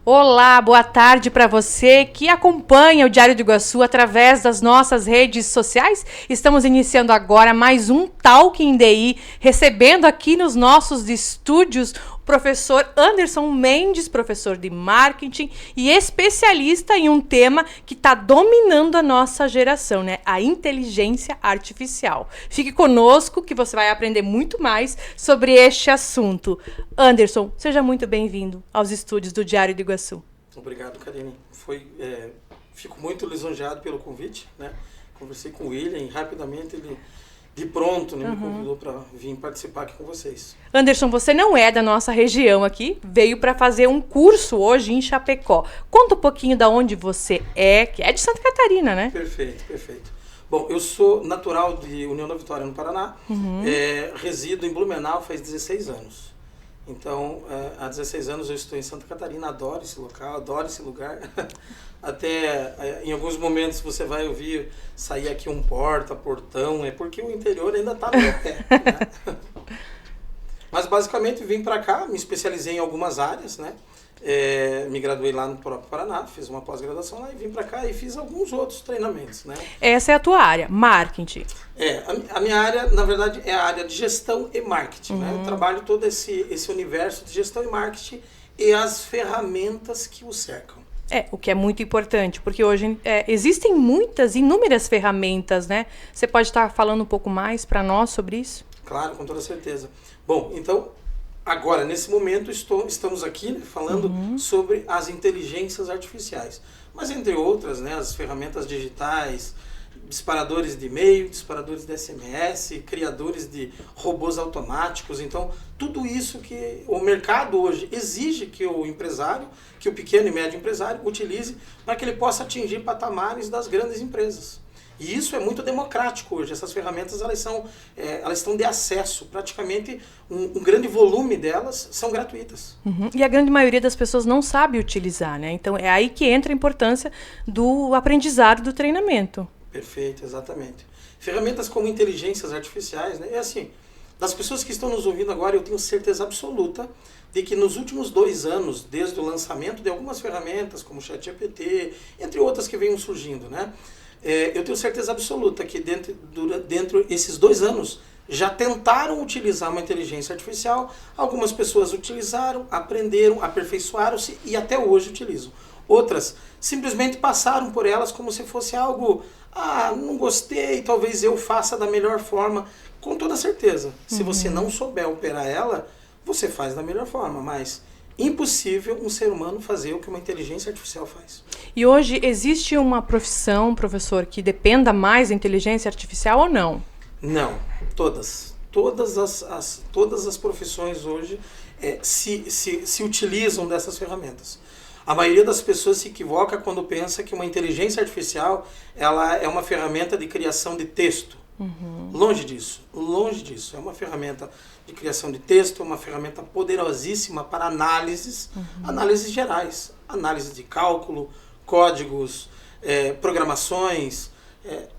Olá, boa tarde para você que acompanha o Diário do Iguaçu através das nossas redes sociais. Estamos iniciando agora mais um Talk in DI, recebendo aqui nos nossos estúdios o professor Anderson Mendes, professor de marketing e especialista em um tema que está dominando a nossa geração, né? A inteligência artificial. Fique conosco que você vai aprender muito mais sobre este assunto. Anderson, seja muito bem-vindo aos estúdios do Diário do Iguaçu. Obrigado, Karine. Fico muito lisonjeado pelo convite, né? Conversei com o William e rapidamente ele, de pronto, né, me convidou para vir participar aqui com vocês. Anderson, você não é da nossa região aqui, veio para fazer um curso hoje em Chapecó. Conta um pouquinho de onde você é, que é de Santa Catarina, né? Perfeito. Bom, eu sou natural de União da Vitória, no Paraná. Resido em Blumenau faz 16 anos. Então, há 16 anos eu estou em Santa Catarina, adoro esse local, adoro esse lugar. Até em alguns momentos você vai ouvir sair aqui um portão, é porque o interior ainda está no meu pé. Né? Mas basicamente vim para cá, me especializei em algumas áreas, né? Me graduei lá no próprio Paraná, fiz uma pós-graduação lá e vim para cá e fiz alguns outros treinamentos, né? Essa é a tua área, marketing. A minha área, na verdade, é a área de gestão e marketing, né? Eu trabalho todo esse universo de gestão e marketing e as ferramentas que o cercam. O que é muito importante, porque hoje existem inúmeras ferramentas, né? Você pode estar falando um pouco mais para nós sobre isso? Claro, com toda certeza. Bom, então, agora, nesse momento, estamos aqui, né, falando sobre as inteligências artificiais. Mas, entre outras, né, as ferramentas digitais, disparadores de e-mail, disparadores de SMS, criadores de robôs automáticos. Então, tudo isso que o mercado hoje exige que o empresário, que o pequeno e médio empresário utilize para que ele possa atingir patamares das grandes empresas. E isso é muito democrático hoje. Essas ferramentas elas estão de acesso. Praticamente um grande volume delas são gratuitas. E a grande maioria das pessoas não sabe utilizar, né? Então é aí que entra a importância do aprendizado, do treinamento. Perfeito, exatamente. Ferramentas como inteligências artificiais, né? É assim, das pessoas que estão nos ouvindo agora, eu tenho certeza absoluta de que nos últimos 2 anos, desde o lançamento de algumas ferramentas, como o ChatGPT, entre outras que venham surgindo, né? Eu tenho certeza absoluta que dentro desses 2 anos já tentaram utilizar uma inteligência artificial, algumas pessoas utilizaram, aprenderam, aperfeiçoaram-se e até hoje utilizam. Outras simplesmente passaram por elas como se fosse algo, não gostei, talvez eu faça da melhor forma. Com toda certeza, se você não souber operar ela, você faz da melhor forma, mas impossível um ser humano fazer o que uma inteligência artificial faz. E hoje existe uma profissão, professor, que dependa mais da inteligência artificial ou não? Não, todas. Todas as profissões hoje se utilizam dessas ferramentas. A maioria das pessoas se equivoca quando pensa que uma inteligência artificial ela é uma ferramenta de criação de texto. Longe disso. É uma ferramenta de criação de texto, é uma ferramenta poderosíssima para análises gerais, análise de cálculo, códigos, programações,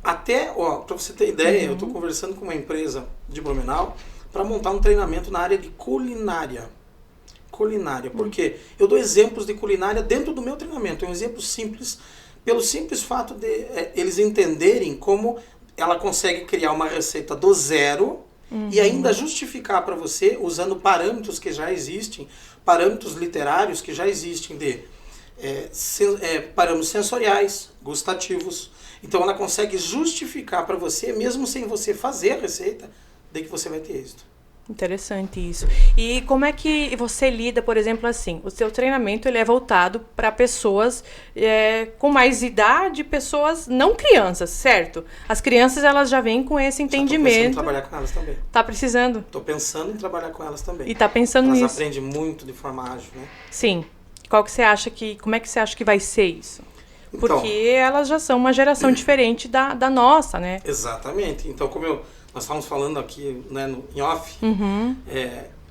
até, para você ter ideia, eu estou conversando com uma empresa de Blumenau para montar um treinamento na área de culinária. Porque eu dou exemplos de culinária dentro do meu treinamento, é um exemplo simples, pelo simples fato de eles entenderem como ela consegue criar uma receita do zero e ainda justificar para você usando parâmetros que já existem, parâmetros literários que já existem de parâmetros sensoriais, gustativos. Então ela consegue justificar para você, mesmo sem você fazer a receita, de que você vai ter êxito. Interessante isso. E como é que você lida, por exemplo, assim, o seu treinamento ele é voltado para pessoas com mais idade, pessoas não crianças, certo? As crianças elas já vêm com esse entendimento. Estou pensando em trabalhar com elas também. Tá precisando? Estou pensando em trabalhar com elas também. E tá pensando nisso? Elas aprendem muito de forma ágil, né? Sim. Como é que você acha que vai ser isso? Porque Então, elas já são uma geração diferente da nossa, né? Exatamente. Então, nós estávamos falando aqui, né, em off,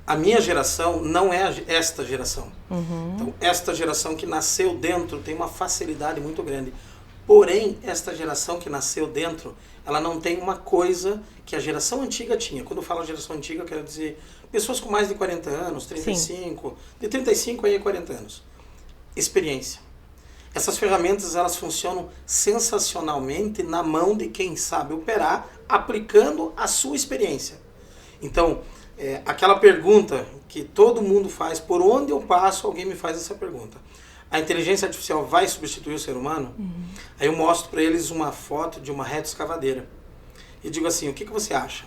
a minha geração não é esta geração. Então, esta geração que nasceu dentro tem uma facilidade muito grande. Porém, esta geração que nasceu dentro, ela não tem uma coisa que a geração antiga tinha. Quando eu falo geração antiga, eu quero dizer pessoas com mais de 40 anos, 35, Sim. de 35 a 40 anos. experiência. Essas ferramentas, elas funcionam sensacionalmente na mão de quem sabe operar, aplicando a sua experiência. Então, aquela pergunta que todo mundo faz, por onde eu passo, alguém me faz essa pergunta. A inteligência artificial vai substituir o ser humano? Aí eu mostro para eles uma foto de uma retroescavadeira. E digo assim, o que você acha?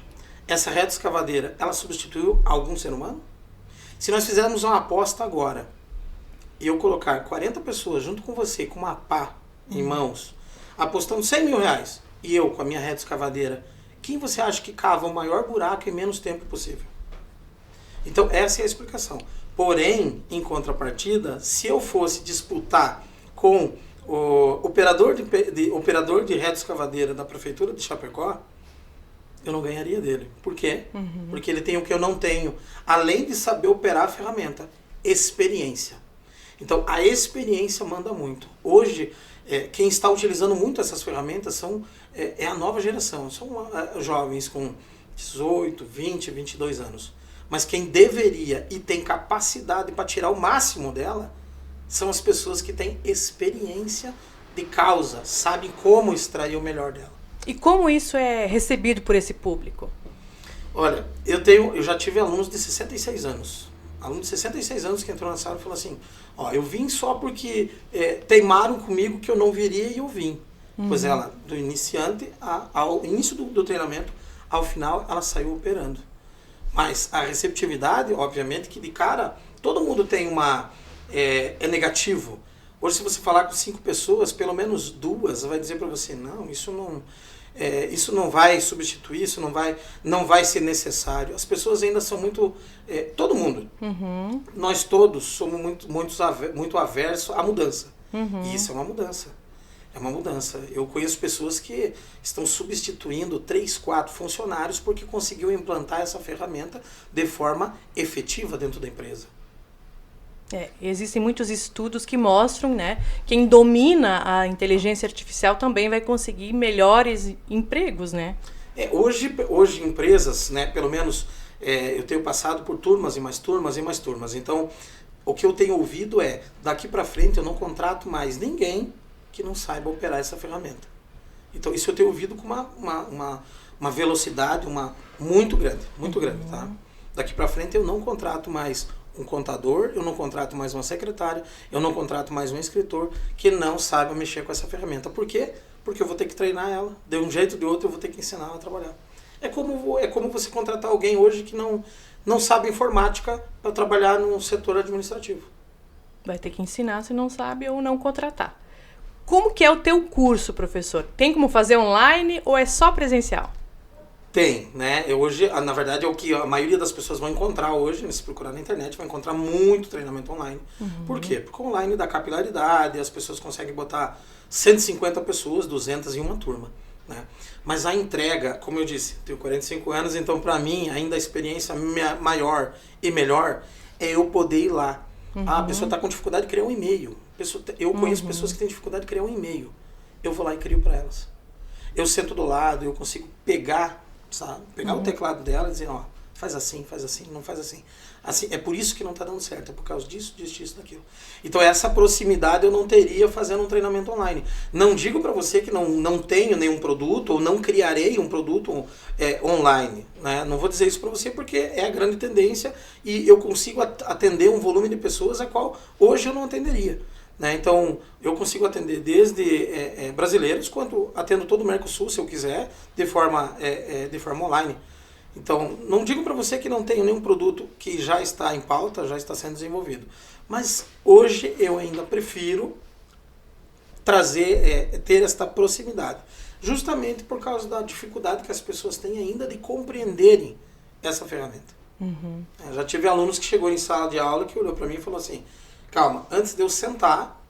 Essa retroescavadeira, ela substituiu algum ser humano? Se nós fizermos uma aposta agora, e eu colocar 40 pessoas junto com você, com uma pá em mãos, apostando 100 mil reais, e eu com a minha retroescavadeira, quem você acha que cava o maior buraco em menos tempo possível? Então, essa é a explicação. Porém, em contrapartida, se eu fosse disputar com o operador de retroescavadeira da Prefeitura de Chapecó, eu não ganharia dele. Por quê? Porque ele tem o que eu não tenho. Além de saber operar a ferramenta, experiência. Então, a experiência manda muito. Hoje, quem está utilizando muito essas ferramentas é a nova geração. São jovens com 18, 20, 22 anos. Mas quem deveria e tem capacidade para tirar o máximo dela são as pessoas que têm experiência de causa, sabem como extrair o melhor dela. E como isso é recebido por esse público? Olha, eu já tive alunos de 66 anos. Aluno de 66 anos que entrou na sala e falou assim, eu vim só porque teimaram comigo que eu não viria e eu vim. Pois ela, do iniciante ao início do treinamento, ao final ela saiu operando. Mas a receptividade, obviamente, que de cara, todo mundo tem é negativo. Hoje, se você falar com 5 pessoas, pelo menos 2 vai dizer para você, não, isso não vai substituir, isso não vai ser necessário. As pessoas ainda são muito, todo mundo, nós todos somos muito aversos à mudança. E isso é uma mudança. É uma mudança. Eu conheço pessoas que estão substituindo 3, 4 funcionários porque conseguiu implantar essa ferramenta de forma efetiva dentro da empresa. Existem muitos estudos que mostram, né, quem domina a inteligência artificial também vai conseguir melhores empregos, né? Hoje empresas, né, pelo menos eu tenho passado por turmas e mais turmas e mais turmas. Então, o que eu tenho ouvido daqui para frente eu não contrato mais ninguém que não saiba operar essa ferramenta. Então, isso eu tenho ouvido com uma velocidade muito grande, tá? Daqui para frente eu não contrato mais um contador, eu não contrato mais uma secretária, eu não contrato mais um escritor que não saiba mexer com essa ferramenta. Por quê? Porque eu vou ter que treinar ela. De um jeito ou de outro eu vou ter que ensinar ela a trabalhar. É como você contratar alguém hoje que não sabe informática para trabalhar no setor administrativo. Vai ter que ensinar se não sabe ou não contratar. Como que é o teu curso, professor? Tem como fazer online ou é só presencial? Tem, né? Hoje, na verdade, é o que a maioria das pessoas vão encontrar hoje, se procurar na internet, vai encontrar muito treinamento online. Por quê? Porque online dá capilaridade, as pessoas conseguem botar 150 pessoas, 200 em uma turma, né? Mas a entrega, como eu disse, tenho 45 anos, então para mim ainda a experiência maior e melhor é eu poder ir lá. A pessoa está com dificuldade de criar um e-mail. Eu conheço pessoas que têm dificuldade de criar um e-mail. Eu vou lá e crio para elas. Eu sento do lado, eu consigo pegar, sabe? Pegar o teclado dela e dizer, faz assim, não faz assim. Assim, é por isso que não está dando certo, é por causa disso, daquilo. Então essa proximidade eu não teria fazendo um treinamento online. Não digo para você que não tenho nenhum produto ou não criarei um produto online, né? Não vou dizer isso para você porque é a grande tendência e eu consigo atender um volume de pessoas a qual hoje eu não atenderia. Né? Então, eu consigo atender desde brasileiros, quanto atendo todo o Mercosul, se eu quiser, de forma online. Então, não digo para você que não tenho nenhum produto que já está em pauta, já está sendo desenvolvido. Mas hoje eu ainda prefiro ter esta proximidade. Justamente por causa da dificuldade que as pessoas têm ainda de compreenderem essa ferramenta. Eu já tive alunos que chegou em sala de aula que olhou para mim e falou assim, calma, antes de eu sentar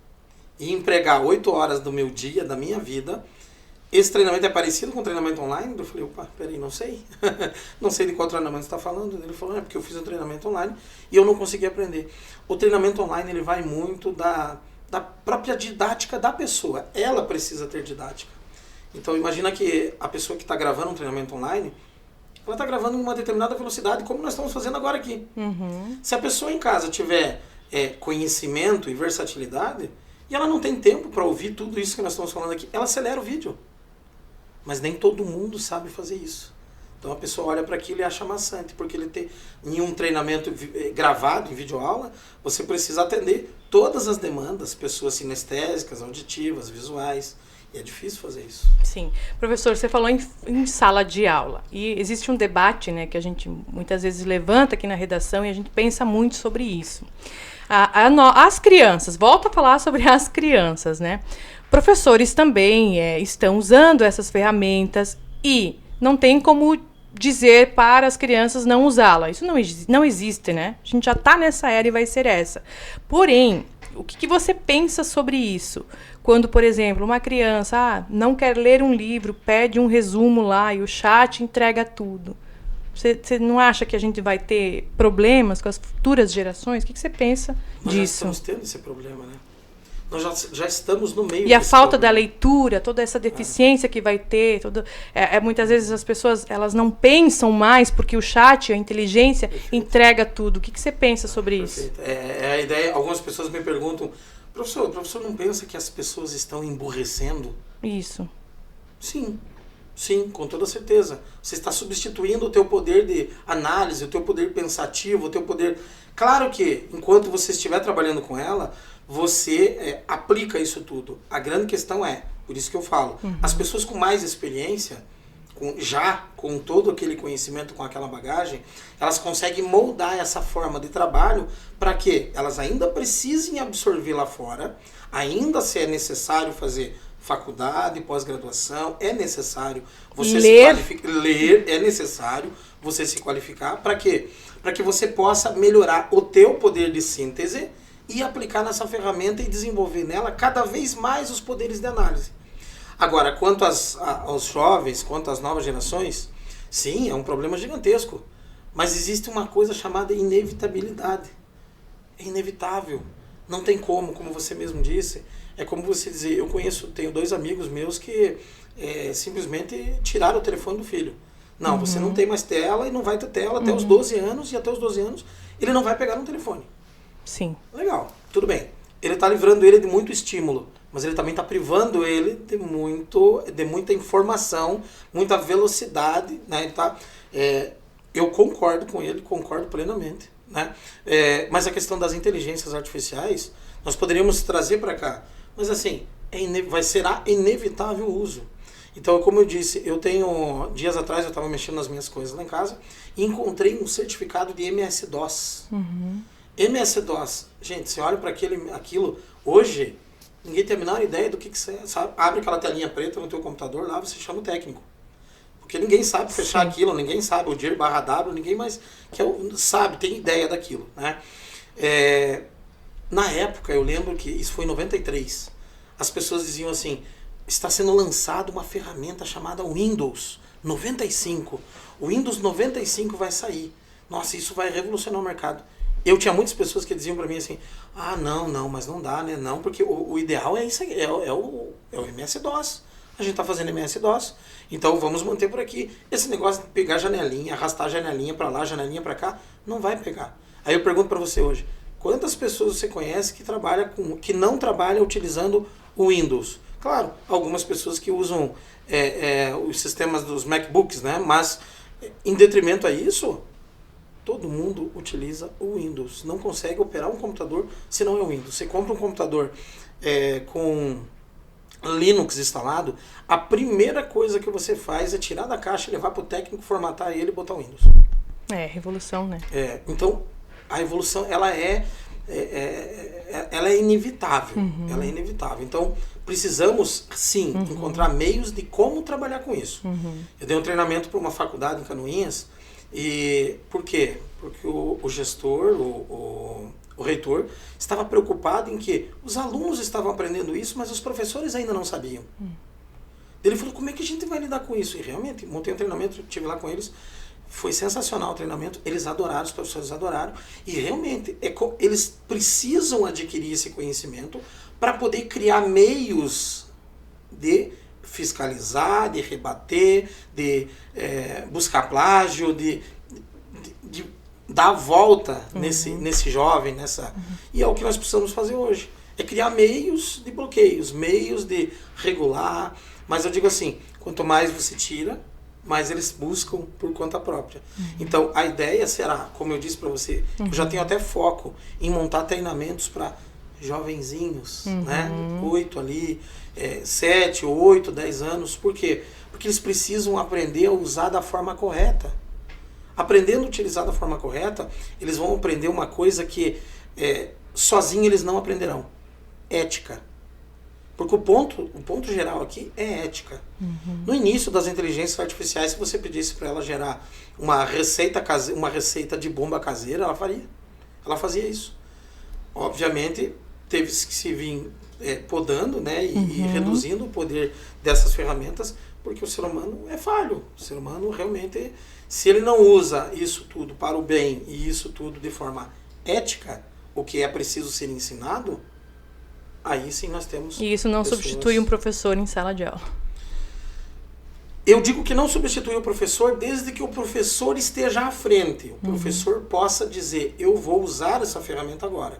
e empregar 8 horas do meu dia, da minha vida, esse treinamento é parecido com o treinamento online? Eu falei, opa, peraí, não sei. Não sei de qual treinamento você está falando. Ele falou, porque eu fiz um treinamento online e eu não consegui aprender. O treinamento online ele vai muito da própria didática da pessoa. Ela precisa ter didática. Então imagina que a pessoa que está gravando um treinamento online, ela está gravando em uma determinada velocidade, como nós estamos fazendo agora aqui. Se a pessoa em casa tiver conhecimento e versatilidade, e ela não tem tempo para ouvir tudo isso que nós estamos falando aqui, ela acelera o vídeo. Mas nem todo mundo sabe fazer isso. Então a pessoa olha para aquilo e acha maçante, porque ele tem em um treinamento gravado em videoaula, você precisa atender todas as demandas, pessoas sinestésicas, auditivas, visuais, e é difícil fazer isso. Sim. Professor, você falou em sala de aula, e existe um debate, né, que a gente muitas vezes levanta aqui na redação e a gente pensa muito sobre isso. As crianças, volto a falar sobre as crianças, né? Professores também estão usando essas ferramentas e não tem como dizer para as crianças não usá-la. Isso não existe, né? A gente já está nessa era e vai ser essa. Porém, o que você pensa sobre isso? Quando, por exemplo, uma criança não quer ler um livro, pede um resumo lá e o chat entrega tudo. Você não acha que a gente vai ter problemas com as futuras gerações? O que você pensa disso? Nós estamos tendo esse problema, né? Nós já estamos no meio E a falta problema. Da leitura, toda essa deficiência que vai ter, muitas vezes as pessoas elas não pensam mais porque o chat, a inteligência, entrega tudo. O que você pensa sobre isso? A ideia, algumas pessoas me perguntam, o professor não pensa que as pessoas estão emburrecendo? Isso. Sim, com toda certeza. Você está substituindo o teu poder de análise, o teu poder pensativo, o teu poder... Claro que, enquanto você estiver trabalhando com ela, você aplica isso tudo. A grande questão por isso que eu falo, as pessoas com mais experiência, com todo aquele conhecimento, com aquela bagagem, elas conseguem moldar essa forma de trabalho para que elas ainda precisem absorver lá fora, ainda se é necessário fazer faculdade, pós-graduação, é necessário você se qualificar, ler é necessário você se qualificar, para quê? Para que você possa melhorar o teu poder de síntese e aplicar nessa ferramenta e desenvolver nela cada vez mais os poderes de análise. Agora, quanto aos jovens, quanto às novas gerações, sim, é um problema gigantesco, mas existe uma coisa chamada inevitabilidade. É inevitável, não tem como você mesmo disse. É como você dizer, tenho 2 amigos meus que simplesmente tiraram o telefone do filho. Não, você não tem mais tela e não vai ter tela até os 12 anos, e até os 12 anos ele não vai pegar no telefone. Sim. Legal, tudo bem. Ele está livrando ele de muito estímulo, mas ele também está privando ele de muita informação, muita velocidade, né? Eu concordo com ele, concordo plenamente, né? Mas a questão das inteligências artificiais, nós poderíamos trazer para cá. Mas assim, será inevitável o uso. Então, como eu disse, dias atrás eu estava mexendo nas minhas coisas lá em casa e encontrei um certificado de MS-DOS. MS-DOS, gente, você olha para aquilo, hoje, ninguém tem a menor ideia do que você sabe. Abre aquela telinha preta no teu computador, lá você chama o técnico. Porque ninguém sabe fechar aquilo, ninguém sabe o dir/w, ninguém mais sabe, tem ideia daquilo, né? Na época, eu lembro que isso foi em 93, as pessoas diziam assim, está sendo lançada uma ferramenta chamada Windows 95. O Windows 95 vai sair. Nossa, isso vai revolucionar o mercado. Eu tinha muitas pessoas que diziam para mim assim, não, mas não dá, né? Não, porque o ideal é isso, é o MS-DOS. A gente está fazendo MS-DOS, então vamos manter por aqui. Esse negócio de pegar janelinha, arrastar janelinha para lá, janelinha para cá, não vai pegar. Aí eu pergunto para você hoje, quantas pessoas você conhece que não trabalham utilizando o Windows? Claro, algumas pessoas que usam os sistemas dos MacBooks, né? Mas em detrimento a isso, todo mundo utiliza o Windows. Não consegue operar um computador se não é o Windows. Você compra um computador com Linux instalado, a primeira coisa que você faz é tirar da caixa, levar para o técnico, formatar ele e botar o Windows. Revolução, né? Então, a evolução ela é inevitável. Ela é inevitável. Então, precisamos, sim, encontrar meios de como trabalhar com isso. Eu dei um treinamento para uma faculdade em Canoinhas. E por quê? Porque o gestor, o reitor, estava preocupado em que os alunos estavam aprendendo isso, mas os professores ainda não sabiam. Ele falou, como é que a gente vai lidar com isso? E realmente, montei um treinamento, estive lá com eles, foi sensacional o treinamento, eles adoraram, os professores adoraram, e realmente eles precisam adquirir esse conhecimento para poder criar meios de fiscalizar, de rebater, de buscar plágio, de dar a volta nesse jovem, e é o que nós precisamos fazer hoje. É criar meios de bloqueios, meios de regular, mas eu digo assim, quanto mais você tira, mais eles buscam por conta própria. Então, a ideia será, como eu disse para você, eu já tenho até foco em montar treinamentos para jovenzinhos, né? 7, 8, 10 anos. Por quê? Porque eles precisam aprender a usar da forma correta. Aprendendo a utilizar da forma correta, eles vão aprender uma coisa que sozinho eles não aprenderão. Ética. Porque o ponto geral aqui é ética. No início das inteligências artificiais, se você pedisse para ela gerar uma receita de bomba caseira, ela faria. Ela fazia isso. Obviamente, teve que se vir podando, né, e reduzindo o poder dessas ferramentas, porque o ser humano é falho. O ser humano realmente, se ele não usa isso tudo para o bem e isso tudo de forma ética, o que é preciso ser ensinado, aí sim nós temos... E isso não substitui um professor em sala de aula. Eu digo que não substitui o professor desde que o professor esteja à frente. O professor possa dizer, eu vou usar essa ferramenta agora.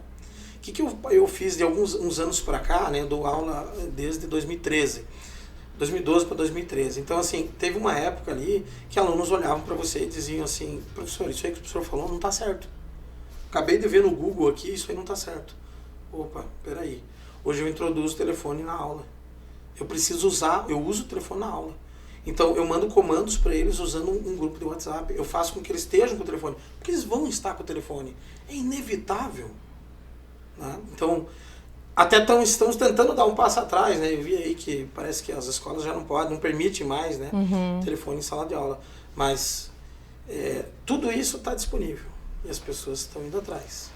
O que eu fiz de uns anos para cá, né? Dou aula desde 2013. 2012 para 2013. Então, assim, teve uma época ali que alunos olhavam para você e diziam assim, professor, isso aí que o professor falou não está certo. Acabei de ver no Google aqui, isso aí não está certo. Opa, peraí. Hoje eu introduzo o telefone na aula. Eu uso o telefone na aula. Então, eu mando comandos para eles usando um grupo de WhatsApp. Eu faço com que eles estejam com o telefone. Porque eles vão estar com o telefone. É inevitável. Né? Então, até estamos tentando dar um passo atrás. Né? Eu vi aí que parece que as escolas já não permitem mais, né? Telefone em sala de aula. Mas tudo isso está disponível. E as pessoas estão indo atrás.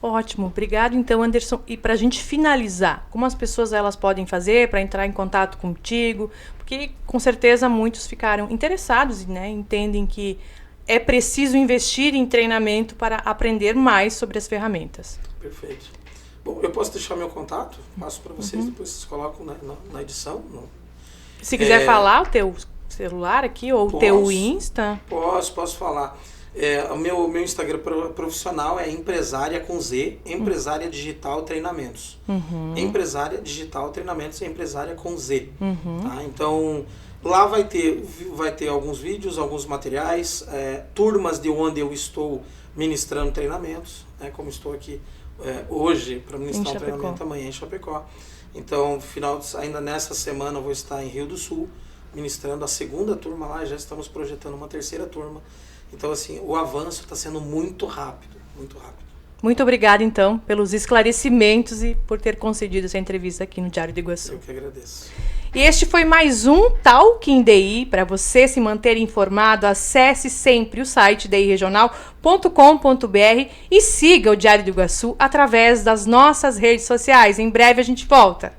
Ótimo, obrigado então, Anderson. E para a gente finalizar, como as pessoas elas podem fazer para entrar em contato contigo? Porque com certeza muitos ficaram interessados, né? Entendem que é preciso investir em treinamento para aprender mais sobre as ferramentas. Perfeito. Bom, eu posso deixar meu contato, passo para vocês, depois vocês colocam na edição. Se quiser falar o teu celular aqui ou o teu Insta. Posso falar. O meu Instagram profissional é Empresária com Z, Empresária Digital Treinamentos. Empresária Digital Treinamentos é Empresária com Z. Tá? Então, lá vai ter alguns vídeos, alguns materiais, turmas de onde eu estou ministrando treinamentos, né? Como estou aqui hoje para ministrar um treinamento amanhã em Chapecó. Então, ainda nessa semana eu vou estar em Rio do Sul, ministrando a segunda turma lá, já estamos projetando uma terceira turma. Então, assim, o avanço está sendo muito rápido, muito rápido. Muito obrigada, então, pelos esclarecimentos e por ter concedido essa entrevista aqui no Diário do Iguaçu. Eu que agradeço. E este foi mais um Talk in DI. Para você se manter informado, acesse sempre o site diregional.com.br e siga o Diário do Iguaçu através das nossas redes sociais. Em breve a gente volta.